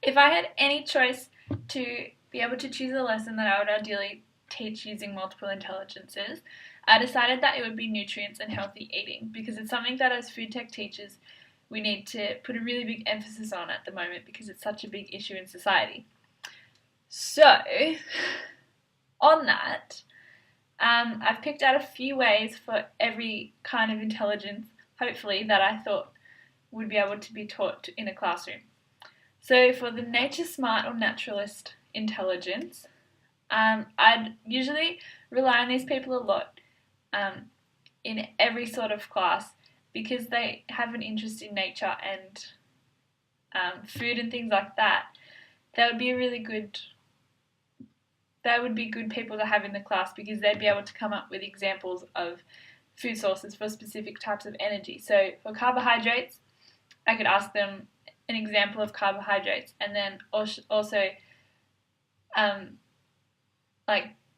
If I had any choice to be able to choose a lesson that I would ideally teach using multiple intelligences, I decided that it would be nutrients and healthy eating, because it's something that as food tech teachers we need to put a really big emphasis on at the moment because it's such a big issue in society. So, on that, I've picked out a few ways for every kind of intelligence, hopefully, that I thought would be able to be taught in a classroom. So for the nature smart or naturalist intelligence, I'd usually rely on these people a lot in every sort of class because they have an interest in nature and food and things like that. They would be good people to have in the class because they'd be able to come up with examples of food sources for specific types of energy. So for carbohydrates, I could ask them an example of carbohydrates and then also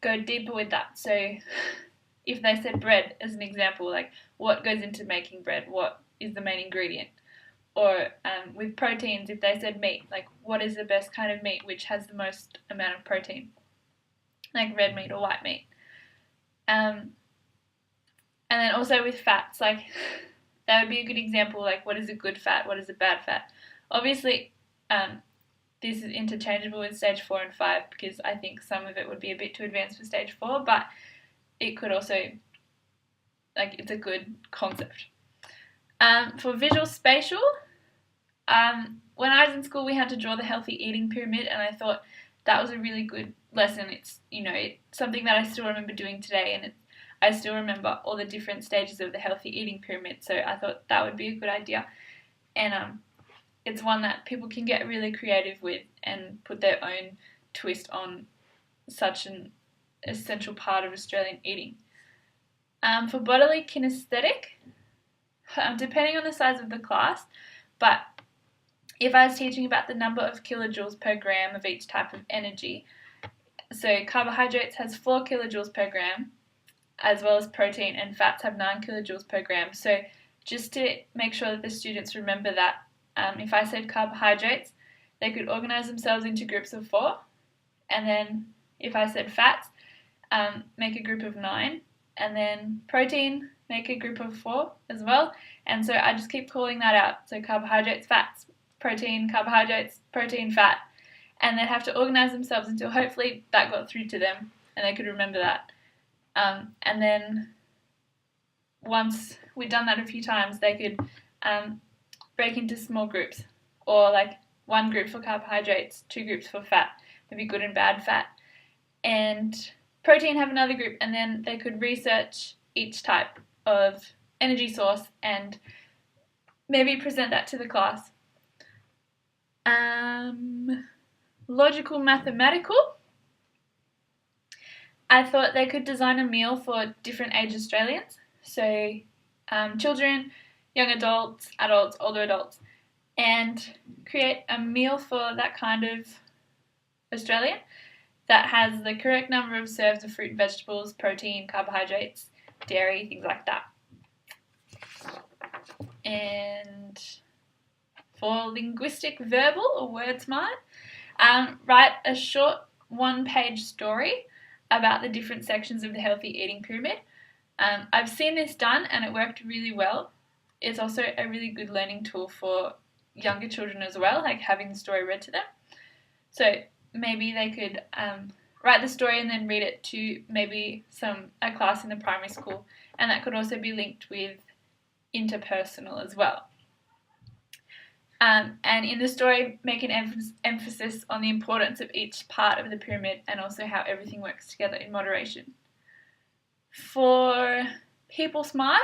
go deeper with that. So if they said bread as an example, like what goes into making bread, what is the main ingredient? Or with proteins, if they said meat, like what is the best kind of meat which has the most amount of protein, like red meat or white meat. And then also with fats, like that would be a good example, like what is a good fat, what is a bad fat. Obviously, this is interchangeable with stage 4 and 5 because I think some of it would be a bit too advanced for stage 4, but it could also, it's a good concept. For visual spatial, when I was in school we had to draw the healthy eating pyramid and I thought that was a really good lesson. It's, it's something that I still remember doing today and I still remember all the different stages of the healthy eating pyramid, so I thought that would be a good idea. And it's one that people can get really creative with and put their own twist on such an essential part of Australian eating. For bodily kinesthetic, depending on the size of the class, but if I was teaching about the number of kilojoules per gram of each type of energy, so carbohydrates has 4 kilojoules per gram, as well as protein, and fats have 9 kilojoules per gram. So just to make sure that the students remember that, if I said carbohydrates, they could organise themselves into groups of 4, and then if I said fats, make a group of 9, and then protein, make a group of 4 as well, and so I just keep calling that out. So carbohydrates, fats, protein, carbohydrates, protein, fat, and they'd have to organise themselves until hopefully that got through to them and they could remember that. And then once we'd done that a few times, they could break into small groups, or like 1 group for carbohydrates, 2 groups for fat, maybe good and bad fat, and protein have another group, and then they could research each type of energy source and maybe present that to the class. Logical mathematical, I thought they could design a meal for different age Australians, so children, young adults, older adults, and create a meal for that kind of Australian that has the correct number of serves of fruit and vegetables, protein, carbohydrates, dairy, things like that. And for linguistic verbal or word smart, write a short 1-page story about the different sections of the healthy eating pyramid. I've seen this done and it worked really well. It's also a really good learning tool for younger children as well, like having the story read to them. So maybe they could write the story and then read it to maybe a class in the primary school, and that could also be linked with interpersonal as well. And in the story, make an emphasis on the importance of each part of the pyramid and also how everything works together in moderation. For people smart,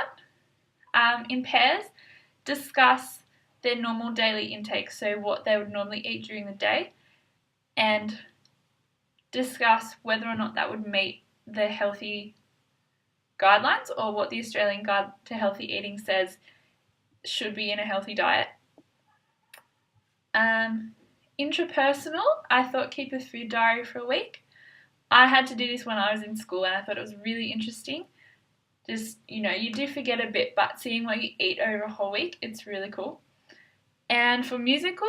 in pairs, discuss their normal daily intake, so what they would normally eat during the day, and discuss whether or not that would meet the healthy guidelines or what the Australian Guide to Healthy Eating says should be in a healthy diet. Intrapersonal, I thought keep a food diary for a week. I had to do this when I was in school and I thought it was really interesting. Just, you do forget a bit, but seeing what you eat over a whole week, it's really cool. And for musical,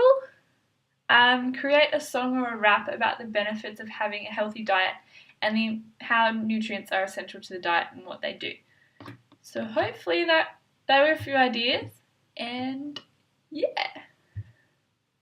create a song or a rap about the benefits of having a healthy diet and how nutrients are essential to the diet and what they do. So hopefully that were a few ideas, and yeah.